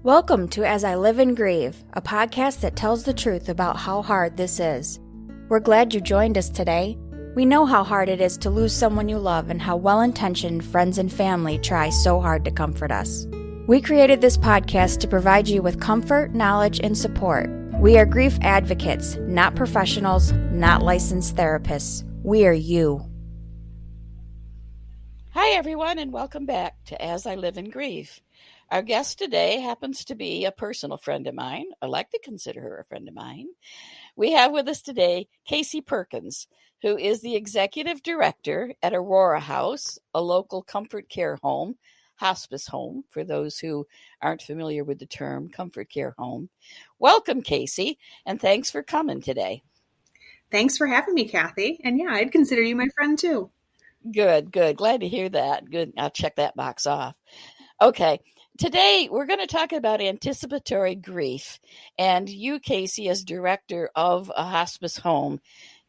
Welcome to As I Live and Grieve, a podcast that tells the truth about how hard this is. We're glad you joined us today. We know how hard it is to lose someone you love and how well-intentioned friends and family try so hard to comfort us. We created this podcast to provide you with comfort, knowledge, and support. We are grief advocates, not professionals, not licensed therapists. We are you. Hi, everyone, and welcome back to As I Live and Grieve. Our guest today happens to be a personal friend of mine. I like to consider her a friend of mine. We have with us today Kasey Perkins, who is the Executive Director at Aurora House, a local comfort care home, hospice home, for those who aren't familiar with the term comfort care home. Welcome, Kasey, and thanks for coming today. Thanks for having me, Kathy. And yeah, I'd consider you my friend too. Good. Glad to hear that. Good. I'll check that box off. Okay. Today, we're going to talk about anticipatory grief. And you, Kasey, as director of a hospice home,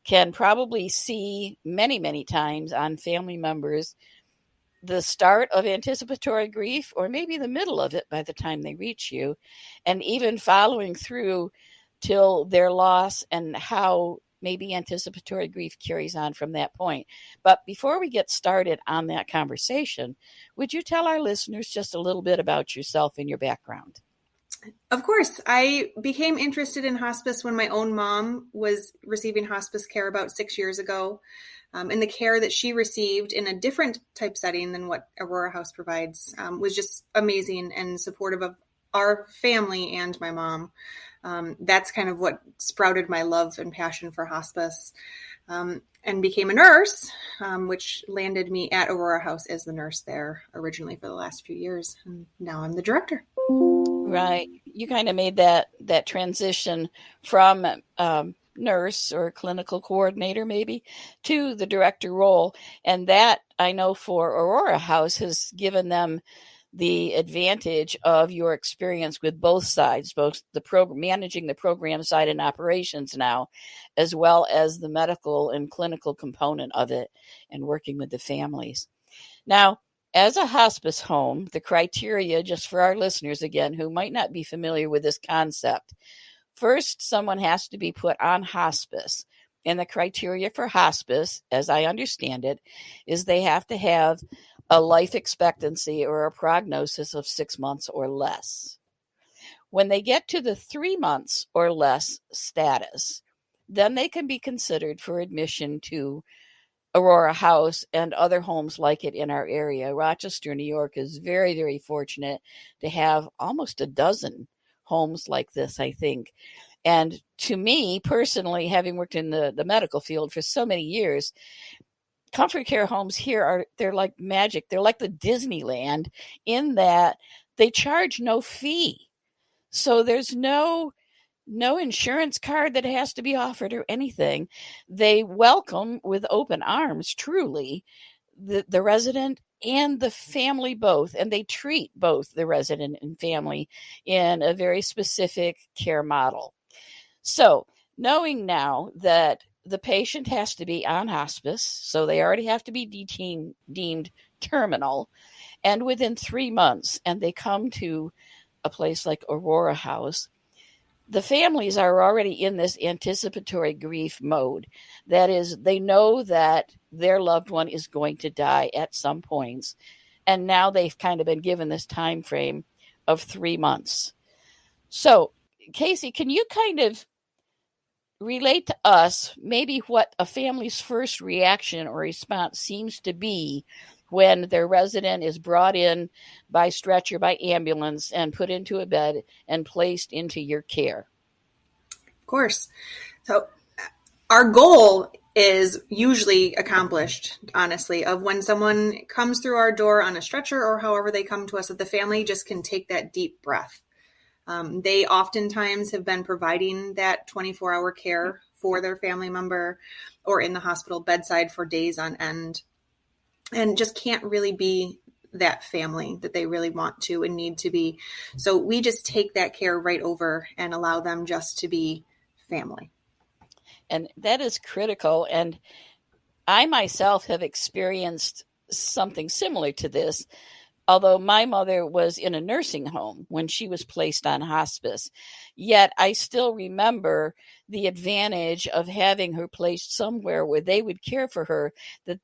can probably see many times on family members the start of anticipatory grief, or maybe the middle of it by the time they reach you, and even following through till their loss and how maybe anticipatory grief carries on from that point. But before we get started on that conversation, would you tell our listeners just a little bit about yourself and your background? Of course. I became interested in hospice when my own mom was receiving hospice care about 6 years ago. And the care that she received in a different type setting than what Aurora House provides was just amazing and supportive of our family and my mom. That's kind of what sprouted my love and passion for hospice, and became a nurse, which landed me at Aurora House as the nurse there originally for the last few years. And now I'm the director. Right. You kind of made that transition from nurse or clinical coordinator maybe to the director role. And that, I know, for Aurora House has given them the advantage of your experience with both sides, both the program, managing the program side and operations now, as well as the medical and clinical component of it and working with the families. Now, as a hospice home, the criteria, just for our listeners again, who might not be familiar with this concept, first, someone has to be put on hospice. And the criteria for hospice, as I understand it, is they have to have a life expectancy or a prognosis of 6 months or less. When they get to the 3 months or less status, then they can be considered for admission to Aurora House and other homes like it in our area. Rochester, New York is very fortunate to have almost a dozen homes like this, I think. And to me personally, having worked in the medical field for so many years, comfort care homes here they're like magic. They're like the Disneyland in that they charge no fee. So there's no insurance card that has to be offered or anything. They welcome with open arms, truly, the resident and the family both, and they treat both the resident and family in a very specific care model. So knowing now that the patient has to be on hospice, so they already have to be deemed terminal, and within 3 months, and they come to a place like Aurora House, the families are already in this anticipatory grief mode. That is, they know that their loved one is going to die at some points, and now they've kind of been given this time frame of 3 months. So, Kasey, can you kind of relate to us maybe what a family's first reaction or response seems to be when their resident is brought in by stretcher, by ambulance, and put into a bed and placed into your care? Of course. So our goal is usually accomplished, honestly, of when someone comes through our door on a stretcher or however they come to us, that the family just can take that deep breath. They oftentimes have been providing that 24-hour care for their family member or in the hospital bedside for days on end, and just can't really be that family that they really want to and need to be. So we just take that care right over and allow them just to be family. And that is critical. And I myself have experienced something similar to this. although my mother was in a nursing home when she was placed on hospice. Yet I still remember the advantage of having her placed somewhere where they would care for her,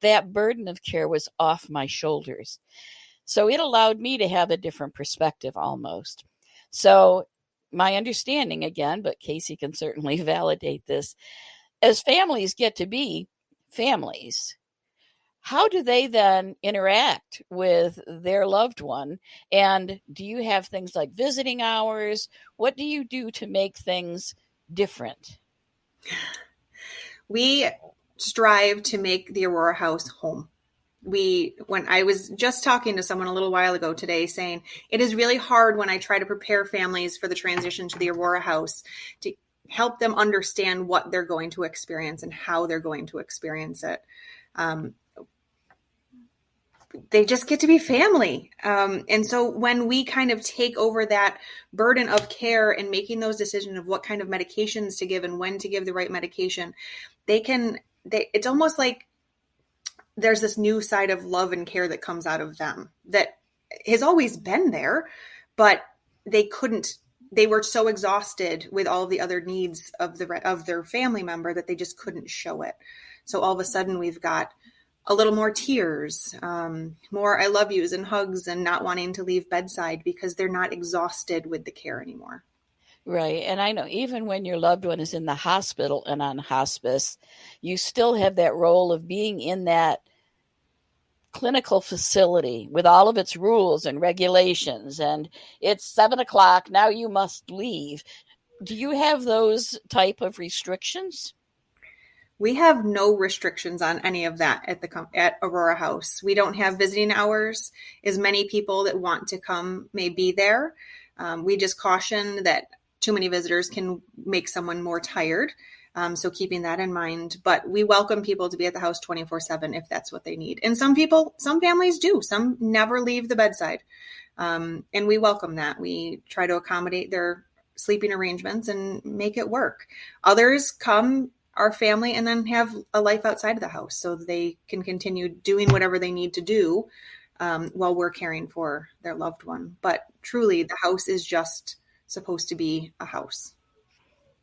that burden of care was off my shoulders. So it allowed me to have a different perspective almost. So my understanding again, but Kasey can certainly validate this, as families get to be families, how do they then interact with their loved one? And do you have things like visiting hours? What do you do to make things different? We strive to make the Aurora House home. When I was just talking to someone a little while ago today saying it is really hard when I try to prepare families for the transition to the Aurora House to help them understand what they're going to experience and how they're going to experience it. They just get to be family. And so when we kind of take over that burden of care and making those decisions of what kind of medications to give and when to give the right medication, it's almost like there's this new side of love and care that comes out of them that has always been there, but they were so exhausted with all the other needs of their family member that they just couldn't show it. So all of a sudden we've got a little more tears, more I love yous and hugs and not wanting to leave bedside because they're not exhausted with the care anymore. Right. And I know even when your loved one is in the hospital and on hospice, you still have that role of being in that clinical facility with all of its rules and regulations. And it's 7:00. Now you must leave. Do you have those type of restrictions? We have no restrictions on any of that at Aurora House. We don't have visiting hours. As many people that want to come may be there. We just caution that too many visitors can make someone more tired. So keeping that in mind, but we welcome people to be at the house 24/7 if that's what they need. And some families do. Some never leave the bedside. And we welcome that. We try to accommodate their sleeping arrangements and make it work. Others come, our family, and then have a life outside of the house so they can continue doing whatever they need to do while we're caring for their loved one. But truly, the house is just supposed to be a house.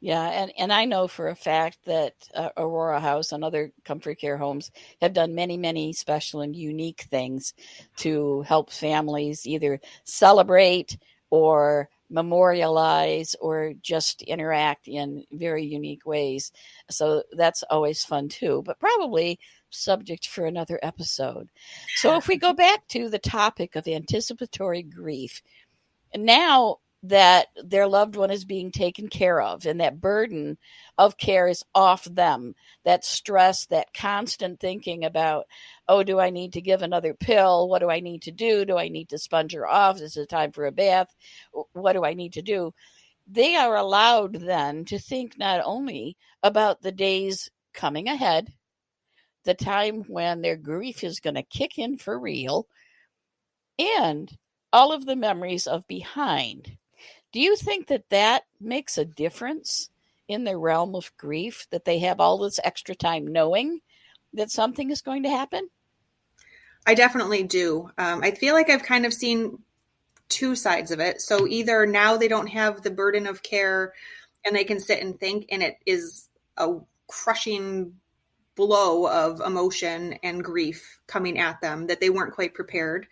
Yeah, and I know for a fact that Aurora House and other comfort care homes have done many, many special and unique things to help families either celebrate or memorialize or just interact in very unique ways. So that's always fun too, but probably subject for another episode. So if we go back to the topic of anticipatory grief, now that their loved one is being taken care of and that burden of care is off them, that stress, that constant thinking about, oh, do I need to give another pill? What do I need to do? Do I need to sponge her off? Is it time for a bath? What do I need to do? They are allowed then to think not only about the days coming ahead, the time when their grief is going to kick in for real, and all of the memories of behind. Do you think that makes a difference in the realm of grief, that they have all this extra time knowing that something is going to happen? I definitely do. I feel like I've kind of seen two sides of it. So either now they don't have the burden of care and they can sit and think, and it is a crushing blow of emotion and grief coming at them that they weren't quite prepared.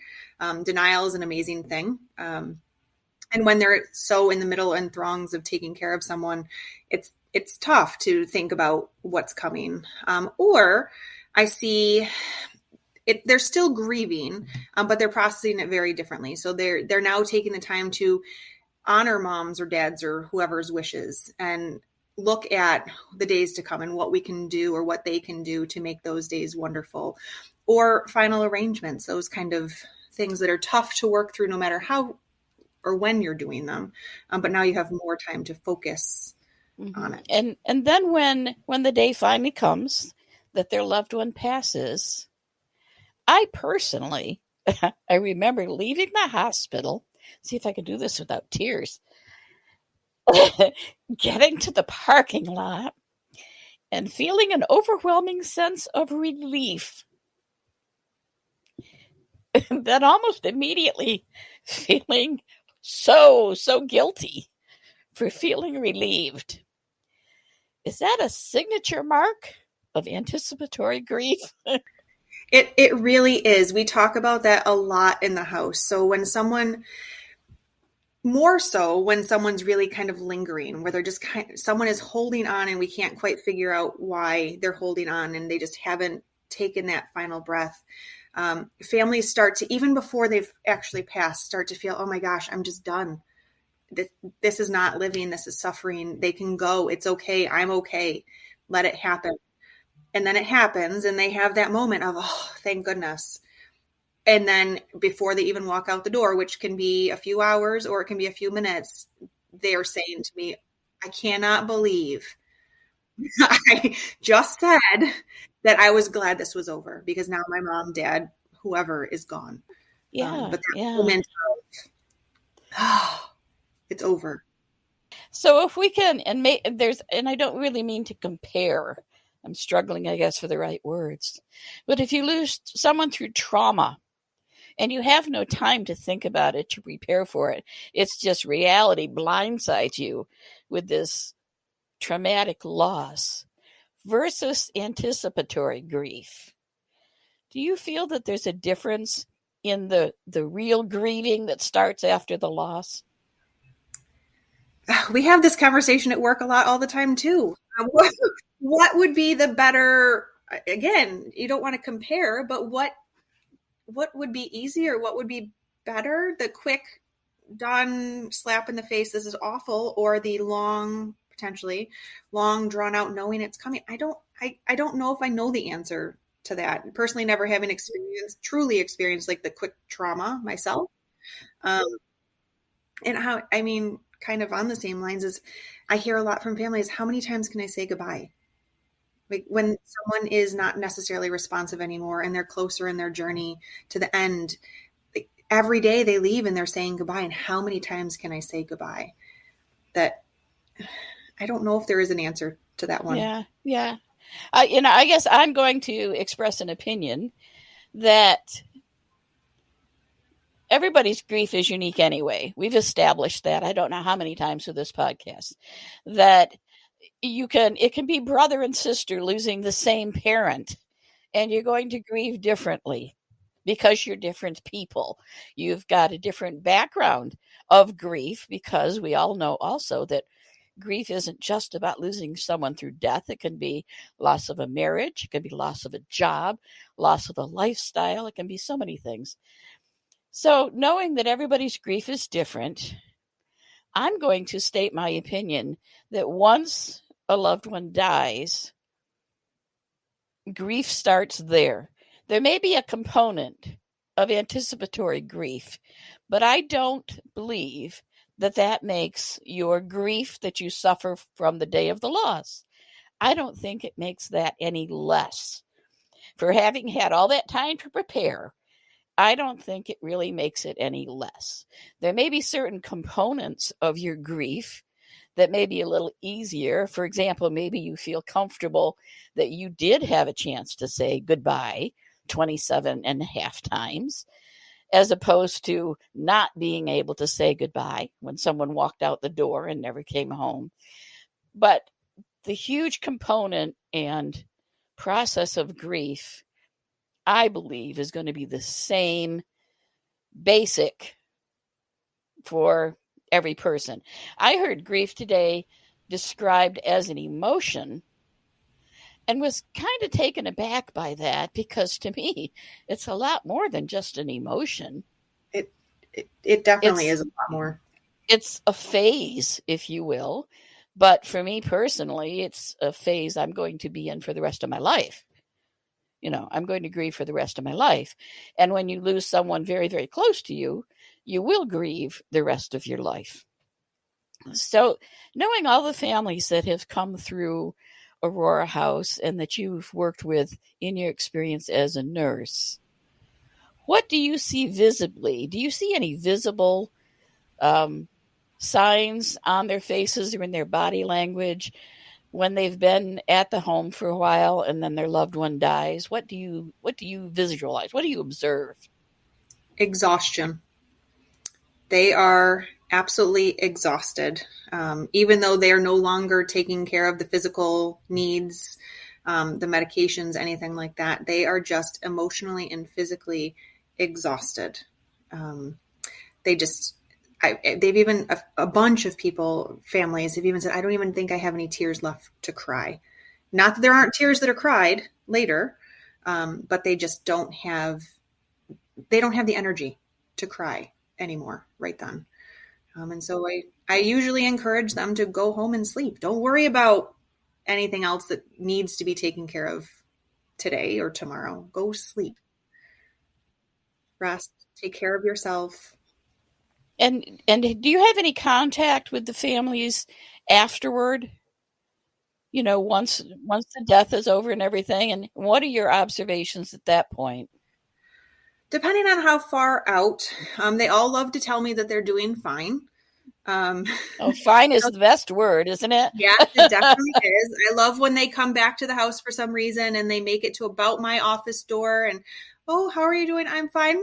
Denial is an amazing thing. And when they're so in the middle and throngs of taking care of someone, it's tough to think about what's coming. Or I see they're still grieving, but they're processing it very differently. So they're now taking the time to honor mom's or dad's or whoever's wishes and look at the days to come and what we can do or what they can do to make those days wonderful. Or final arrangements, those kind of things that are tough to work through no matter how or when you're doing them. But now you have more time to focus on it. And then when the day finally comes that their loved one passes, I personally, I remember leaving the hospital, see if I can do this without tears, getting to the parking lot and feeling an overwhelming sense of relief. then almost immediately feeling so guilty for feeling relieved. Is that a signature mark of anticipatory grief? It really is. We talk about that a lot in the house. So when someone's really kind of lingering, where they're just someone is holding on and we can't quite figure out why they're holding on and they just haven't taken that final breath. Families start to, even before they've actually passed, start to feel, oh my gosh, I'm just done. This is not living. This is suffering. They can go. It's okay. I'm okay. Let it happen. And then it happens and they have that moment of, oh, thank goodness. And then before they even walk out the door, which can be a few hours or it can be a few minutes, they're saying to me, I cannot believe I just said that I was glad this was over because now my mom, dad, whoever is gone. But that moment of, oh, it's over. So if we can, and I don't really mean to compare. I'm struggling, I guess, for the right words. But if you lose someone through trauma and you have no time to think about it, to prepare for it, it's just reality blindsides you with this traumatic loss versus anticipatory grief. Do you feel that there's a difference in the real grieving that starts after the loss? We have this conversation at work a lot all the time too. What would be the better, again, you don't want to compare, but what would be easier? What would be better? The quick, done, slap in the face, this is awful, or the potentially long, drawn out, knowing it's coming? I don't know if I know the answer to that. Personally, never having truly experienced like the quick trauma myself. And kind of on the same lines as I hear a lot from families, how many times can I say goodbye? Like when someone is not necessarily responsive anymore and they're closer in their journey to the end, like every day they leave and they're saying goodbye. And how many times can I say goodbye? That I don't know if there is an answer to that one. Yeah. I guess I'm going to express an opinion that everybody's grief is unique anyway. We've established that. I don't know how many times with this podcast that it can be brother and sister losing the same parent, and you're going to grieve differently because you're different people. You've got a different background of grief because we all know also that grief isn't just about losing someone through death. It can be loss of a marriage. It can be loss of a job, loss of a lifestyle. It can be so many things. So knowing that everybody's grief is different, I'm going to state my opinion that once a loved one dies, grief starts there. There may be a component of anticipatory grief, but I don't believe that makes your grief that you suffer from the day of the loss. I don't think it makes that any less. For having had all that time to prepare, I don't think it really makes it any less. There may be certain components of your grief that may be a little easier. For example, maybe you feel comfortable that you did have a chance to say goodbye 27 and a half times, as opposed to not being able to say goodbye when someone walked out the door and never came home. But the huge component and process of grief, I believe, is going to be the same basic for every person. I heard grief today described as an emotion and was kind of taken aback by that because to me, it's a lot more than just an emotion. It definitely is a lot more. It's a phase, if you will. But for me personally, it's a phase I'm going to be in for the rest of my life. I'm going to grieve for the rest of my life. And when you lose someone very, very close to you, you will grieve the rest of your life. So knowing all the families that have come through Aurora House and that you've worked with in your experience as a nurse, what do you see visibly? Do you see any visible signs on their faces or in their body language when they've been at the home for a while and then their loved one dies? What do you visualize? What do you observe? exhaustion. They are absolutely exhausted. Even though they are no longer taking care of the physical needs, the medications, anything like that, they are just emotionally and physically exhausted. They've even, a bunch of people, families have even said, I don't even think I have any tears left to cry. Not that there aren't tears that are cried later, but they just don't have the energy to cry anymore right then. And so I usually encourage them to go home and sleep. Don't worry about anything else that needs to be taken care of today or tomorrow. Go sleep, rest, take care of yourself. And do you have any contact with the families afterward? Once the death is over and everything, and what are your observations at that point? Depending on how far out, they all love to tell me that they're doing fine. Fine is the best word, isn't it? Yeah, it definitely is. I love when they come back to the house for some reason and they make it to about my office door and, oh, how are you doing? I'm fine.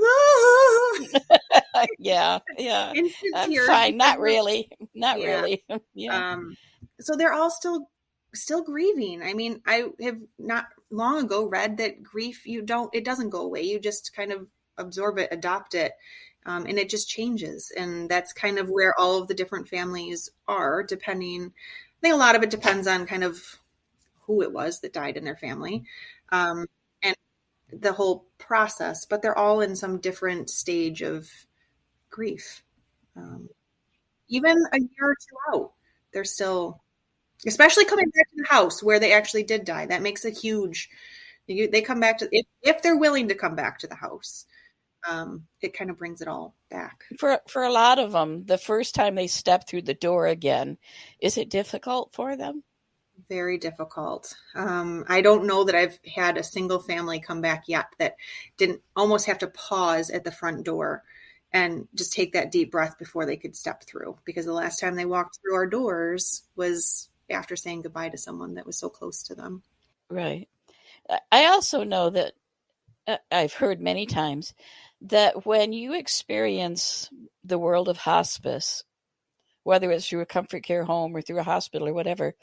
Yeah. I'm fine. Not really. Yeah. So they're all still grieving. I mean, I have not long ago read that grief, it doesn't go away. You just kind of absorb it, adopt it. And it just changes. And that's kind of where all of the different families are, depending. I think a lot of it depends on kind of who it was that died in their family, and the whole process, but they're all in some different stage of grief. Even a year or two out, they're still, especially coming back to the house where they actually did die. That makes a huge, they come back to, if they're willing to come back to the house. It kind of brings it all back. For a lot of them, the first time they step through the door again, is it difficult for them? Very difficult. I don't know that I've had a single family come back yet that didn't almost have to pause at the front door and just take that deep breath before they could step through. Because the last time they walked through our doors was after saying goodbye to someone that was so close to them. Right. I also know that I've heard many times that when you experience the world of hospice, whether it's through a comfort care home or through a hospital or whatever,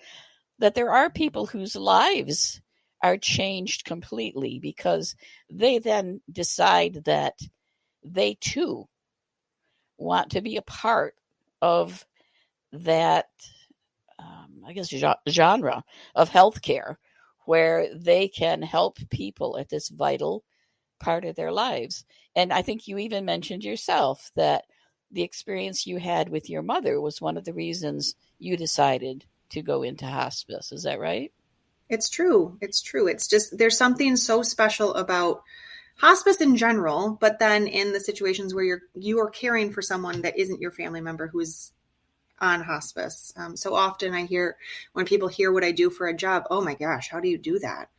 that there are people whose lives are changed completely because they then decide that they too want to be a part of that, genre of healthcare where they can help people at this vital part of their lives. And I think you even mentioned yourself that the experience you had with your mother was one of the reasons you decided to go into hospice. Is that right? It's true. It's just, there's something so special about hospice in general, but then in the situations where you are caring for someone that isn't your family member who's on hospice. So often I hear, when people hear what I do for a job, oh my gosh, how do you do that?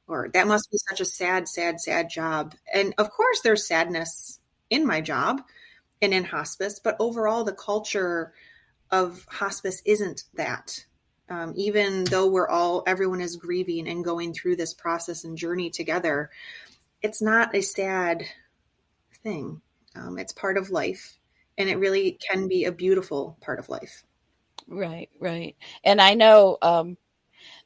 Or that must be such a sad, sad, sad job. And of course there's sadness in my job and in hospice, but overall the culture of hospice isn't that. Even though everyone is grieving and going through this process and journey together, it's not a sad thing. It's part of life, and it really can be a beautiful part of life. Right. And I know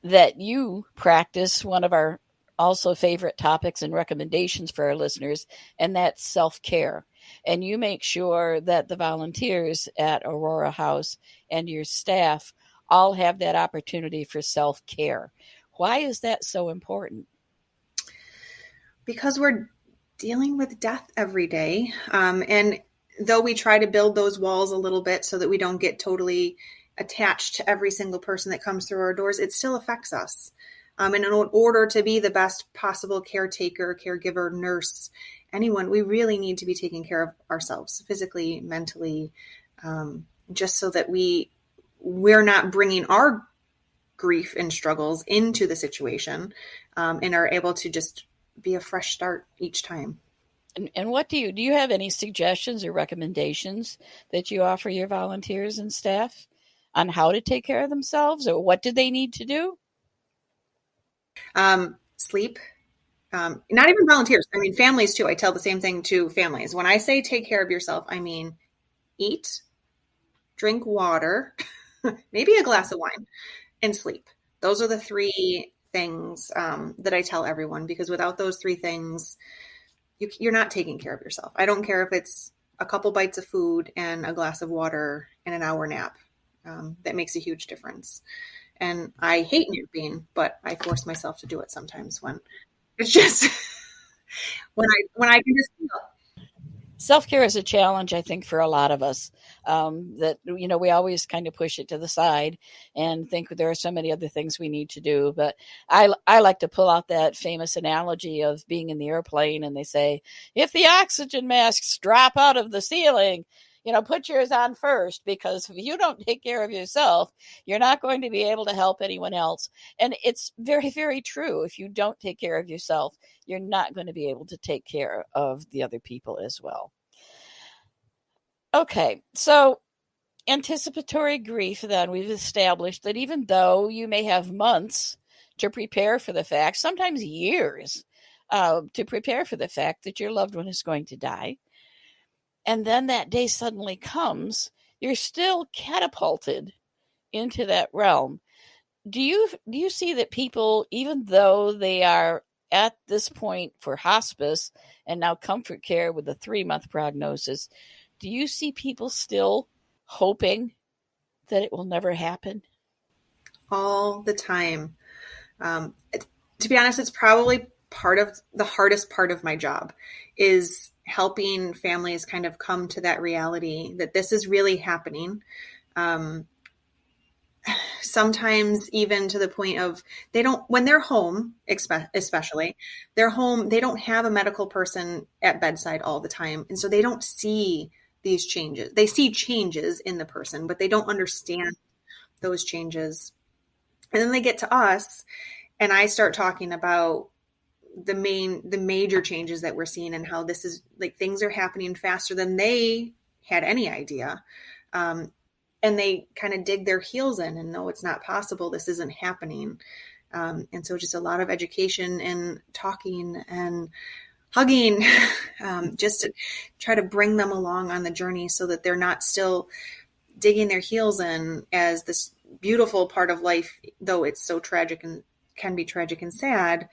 that you practice one of our also favorite topics and recommendations for our listeners, and that's self-care. And you make sure that the volunteers at Aurora House and your staff all have that opportunity for self-care. Why is that so important? Because we're dealing with death every day. And though we try to build those walls a little bit so that we don't get totally attached to every single person that comes through our doors, it still affects us. And in order to be the best possible caretaker, caregiver, nurse, anyone, we really need to be taking care of ourselves physically, mentally, just so that we're not bringing our grief and struggles into the situation, and are able to just be a fresh start each time. And what do you have any suggestions or recommendations that you offer your volunteers and staff on how to take care of themselves, or what do they need to do? Sleep. not even volunteers. I mean, families too. I tell the same thing to families. When I say take care of yourself, I mean, eat, drink water, maybe a glass of wine, and sleep. Those are the three things that I tell everyone, because without those three things, you're not taking care of yourself. I don't care if it's a couple bites of food and a glass of water and an hour nap. That makes a huge difference. And I hate napping, but I force myself to do it sometimes when it's just when I can just feel. Self-care is a challenge, I think, for a lot of us, that, we always kind of push it to the side and think there are so many other things we need to do. But I like to pull out that famous analogy of being in the airplane, and they say, if the oxygen masks drop out of the ceiling, put yours on first, because if you don't take care of yourself, you're not going to be able to help anyone else. And it's very, very true. If you don't take care of yourself, you're not going to be able to take care of the other people as well. Okay, so anticipatory grief, then, we've established that even though you may have months to prepare for the fact, sometimes years, to prepare for the fact that your loved one is going to die, and then that day suddenly comes, you're still catapulted into that realm. Do you see that people, even though they are at this point for hospice and now comfort care with a 3-month prognosis, do you see people still hoping that it will never happen? All the time. To be honest, it's probably part of the hardest part of my job is helping families kind of come to that reality that this is really happening. Sometimes even to the point of when they're home, especially, they're home, they don't have a medical person at bedside all the time. And so they don't see these changes. They see changes in the person, but they don't understand those changes. And then they get to us, and I start talking about the major changes that we're seeing and how this is like things are happening faster than they had any idea. And they kind of dig their heels in and no, it's not possible. This isn't happening. And so just a lot of education and talking and hugging, just to try to bring them along on the journey so that they're not still digging their heels in as this beautiful part of life, though it's so tragic and can be tragic and sad,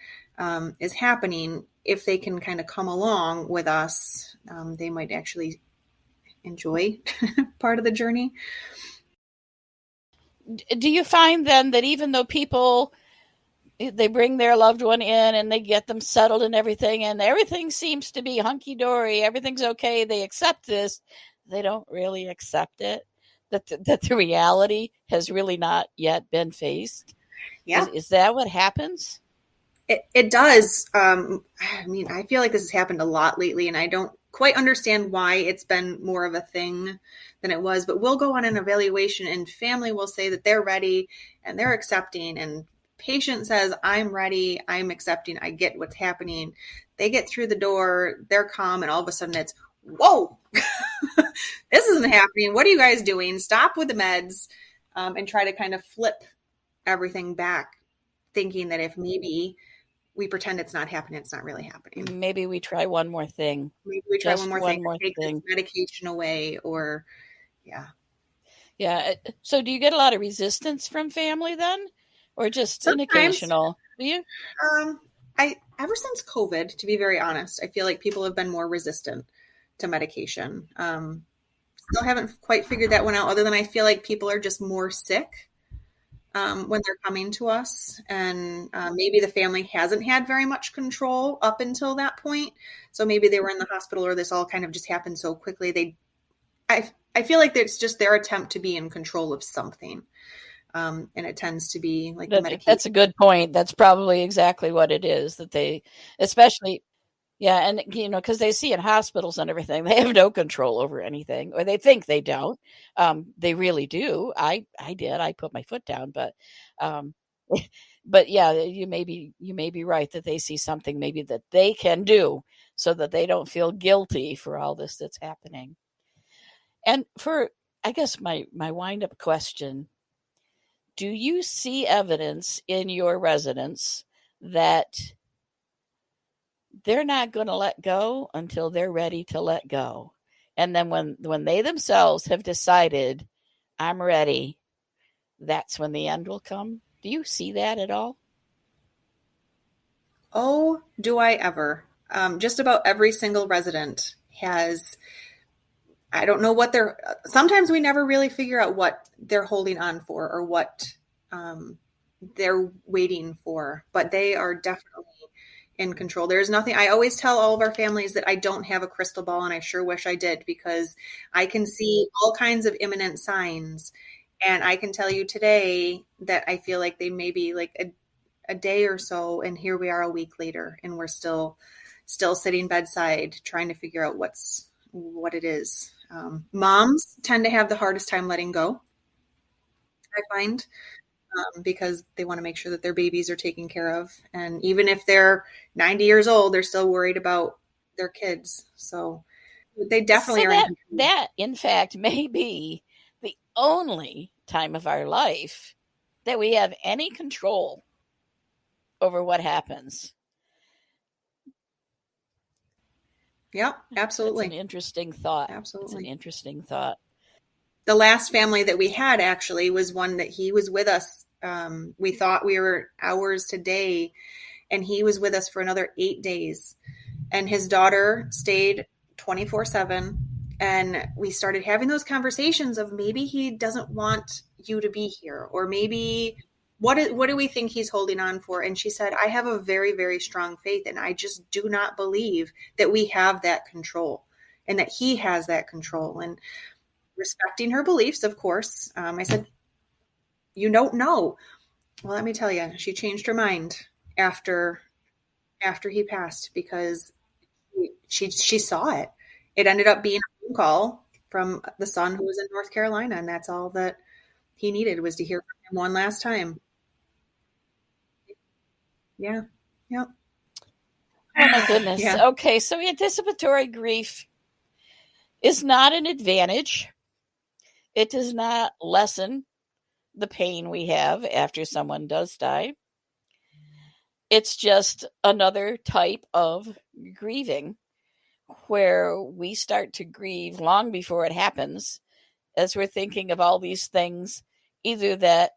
is happening. If they can kind of come along with us, they might actually enjoy part of the journey. Do you find then that even though people, they bring their loved one in and they get them settled and everything seems to be hunky-dory, everything's okay, they accept this, they don't really accept it, that the reality has really not yet been faced? Yeah. Is that what happens? It does. I mean, I feel like this has happened a lot lately, and I don't quite understand why it's been more of a thing than it was, but we'll go on an evaluation and family will say that they're ready and they're accepting, and patient says, I'm ready, I'm accepting, I get what's happening. They get through the door, they're calm, and all of a sudden it's, whoa, this isn't happening. What are you guys doing? Stop with the meds, and try to kind of flip everything back, thinking that if maybe we pretend it's not happening, it's not really happening. Maybe we try one more thing. Maybe we try Just one more thing. Take thing. this medication away, or yeah. So do you get a lot of resistance from family then, or just sometimes, an occasional? Do you? Ever since COVID, to be very honest, I feel like people have been more resistant to medication. Still haven't quite figured that one out, other than I feel like people are just more sick when they're coming to us, and maybe the family hasn't had very much control up until that point. So maybe they were in the hospital, or this all kind of just happened so quickly. I feel like it's just their attempt to be in control of something, and it tends to be like the medication. That's a good point. That's probably exactly what it is, that they, especially. Yeah, and because they see in hospitals and everything, they have no control over anything, or they think they don't. They really do. I did. I put my foot down, but yeah, you may be right that they see something maybe that they can do so that they don't feel guilty for all this that's happening. And for, I guess, my wind up question: do you see evidence in your residents that they're not going to let go until they're ready to let go. And then when they themselves have decided, I'm ready, that's when the end will come. Do you see that at all? Oh, do I ever. Just about every single resident has, I don't know what sometimes we never really figure out what they're holding on for or what they're waiting for, but they are definitely in control. There's nothing, I always tell all of our families that I don't have a crystal ball, and I sure wish I did, because I can see all kinds of imminent signs. And I can tell you today that I feel like they may be like a day or so, and here we are a week later, and we're still sitting bedside trying to figure out what it is. Moms tend to have the hardest time letting go, I find, because they want to make sure that their babies are taken care of. And even if they're 90 years old, they're still worried about their kids. So they definitely are. That, in fact, may be the only time of our life that we have any control over what happens. Yeah, absolutely. That's an interesting thought. Absolutely. It's an interesting thought. The last family that we had actually was one that he was with us. We thought we were hours today, and he was with us for another 8 days. And his daughter stayed 24/7. And we started having those conversations of maybe he doesn't want you to be here, or maybe what do we think he's holding on for? And she said, I have a very, very strong faith, and I just do not believe that we have that control and that he has that control. And respecting her beliefs, of course, I said, you don't know. Well, let me tell you, she changed her mind after he passed, because she saw it. It ended up being a phone call from the son who was in North Carolina, and that's all that he needed, was to hear from him one last time. Yeah. Yep. Oh my goodness. Yeah. Okay, so anticipatory grief is not an advantage. It does not lessen the pain we have after someone does die. It's just another type of grieving, where we start to grieve long before it happens, as we're thinking of all these things, either that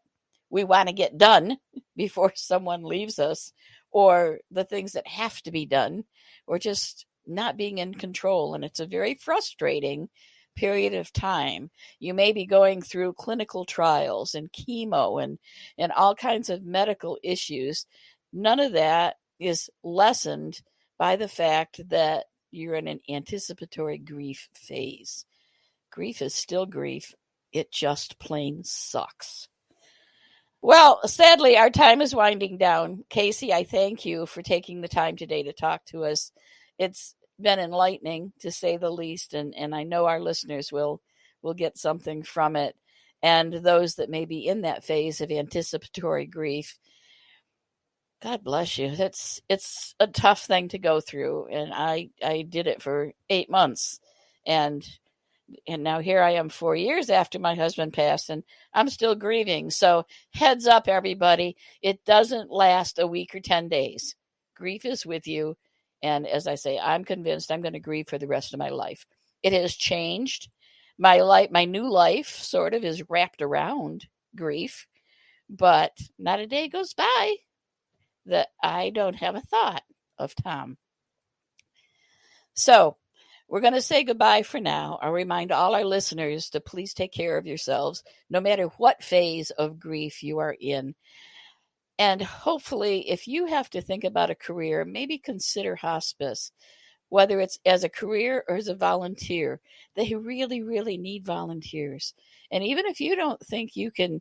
we want to get done before someone leaves us, or the things that have to be done, or just not being in control. And it's a very frustrating period of time. You may be going through clinical trials and chemo and all kinds of medical issues. None of that is lessened by the fact that you're in an anticipatory grief phase. Grief is still grief. It just plain sucks. Well, sadly, our time is winding down. Kasey, I thank you for taking the time today to talk to us. It's been enlightening, to say the least, and I know our listeners will get something from it. And those that may be in that phase of anticipatory grief, God bless you. It's a tough thing to go through, and I did it for 8 months, and now here I am 4 years after my husband passed, and I'm still grieving. So heads up, everybody. It doesn't last a week or 10 days. Grief is with you. And as I say, I'm convinced I'm going to grieve for the rest of my life. It has changed. My life, my new life sort of is wrapped around grief, but not a day goes by that I don't have a thought of Tom. So we're going to say goodbye for now. I'll remind all our listeners to please take care of yourselves, no matter what phase of grief you are in. And hopefully, if you have to think about a career, maybe consider hospice, whether it's as a career or as a volunteer. They really, really need volunteers. And even if you don't think you can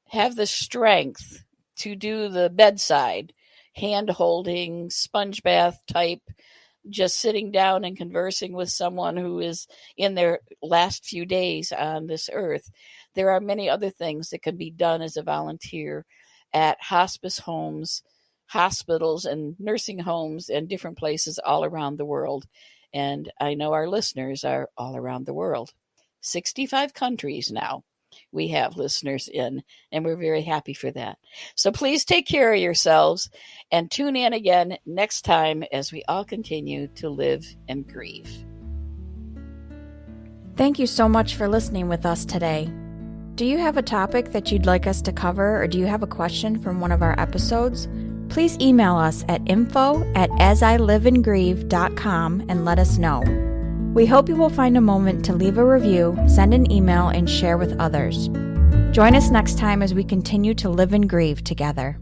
have the strength to do the bedside, hand-holding, sponge bath type, just sitting down and conversing with someone who is in their last few days on this earth, there are many other things that can be done as a volunteer at hospice homes, hospitals, and nursing homes, and different places all around the world. And I know our listeners are all around the world. 65 countries now. we have listeners in, and we're very happy for that. So please take care of yourselves and tune in again next time as we all continue to live and grieve. Thank you so much for listening with us today. Do you have a topic that you'd like us to cover, or do you have a question from one of our episodes? Please email us at info@asiliveandgrieve.com and let us know. We hope you will find a moment to leave a review, send an email, and share with others. Join us next time as we continue to live and grieve together.